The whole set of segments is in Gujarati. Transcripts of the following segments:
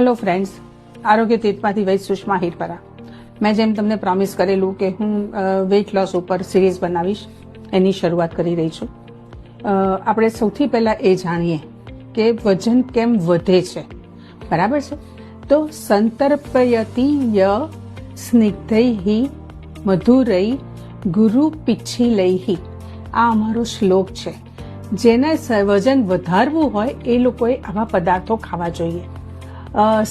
હેલો ફ્રેન્ડ્સ, આરોગ્ય તીર્થમાંથી વૈદ સુષ્મા હિરપરા. મેં જેમ તમને પ્રોમિસ કરેલું કે હું વેઇટ લોસ ઉપર સિરીઝ બનાવીશ, એની શરૂઆત કરી રહી છું. આપણે સૌથી પહેલાં એ જાણીએ કે વજન કેમ વધે છે. બરાબર છે? તો સંતર્પયતિ ય સ્નિગ્ધૈ મધુરૈ ગુરુ પિચ્છિલૈ, આ અમારો શ્લોક છે. જેને વજન વધારવું હોય એ લોકોએ આવા પદાર્થો ખાવા જોઈએ.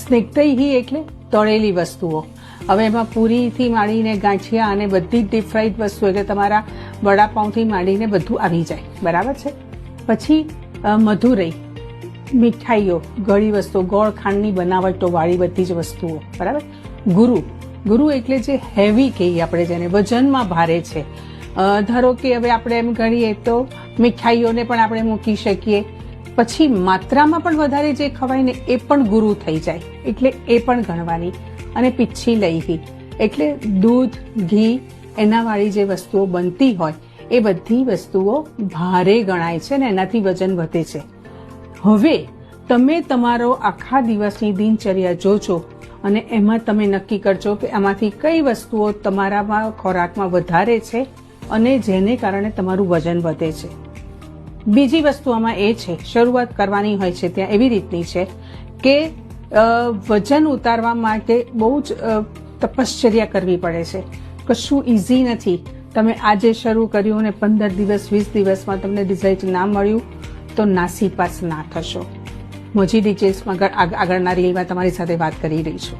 સ્નિગ્ધૈ એટલે તળેલી વસ્તુઓ. હવે એમાં પૂરીથી માંડીને ગાંઠિયા અને બધી ડીપ ફ્રાઈડ વસ્તુ એટલે તમારા વડાપાઉંથી માંડીને બધું આવી જાય. બરાબર છે? પછી મધુરૈ, મીઠાઈઓ, ગળી વસ્તુઓ, ગોળ ખાંડની બનાવટોવાળી બધી જ વસ્તુઓ. બરાબર? ગુરુ એટલે જે હેવી કહીએ આપણે, જેને વજનમાં ભારે છે. ધારો કે હવે આપણે એમ ગણીએ તો મીઠાઈઓને પણ આપણે મૂકી શકીએ. પછી માત્રામાં પણ વધારે જે ખવાય ને એ પણ ગુરુ થઈ જાય, એટલે એ પણ ગણવાની. અને પિચ્છિલૈ એટલે દૂધ, ઘી એનાવાળી જે વસ્તુઓ બનતી હોય એ બધી વસ્તુઓ ભારે ગણાય છે ને એનાથી વજન વધે છે. હવે તમે તમારો આખા દિવસની દિનચર્યા જોજો અને એમાં તમે નક્કી કરજો કે આમાંથી કઈ વસ્તુઓ તમારામાં ખોરાકમાં વધારે છે અને જેને કારણે તમારું વજન વધે છે. બીજી વસ્તુ આમાં એ છે, શરૂઆત કરવાની હોય છે ત્યાં એવી રીતની છે કે વજન ઉતારવા માટે બહુ જ તપશ્ચર્યા કરવી પડે છે. કશું ઇઝી નથી. તમે આજે શરૂ કર્યું અને 15 દિવસ 20 દિવસમાં તમને રિઝલ્ટ ના મળ્યું તો નાસીપાસ ના થશો. મોજી ડિટેલ્સમાં આગળના રીલમાં તમારી સાથે વાત કરી રહી છું.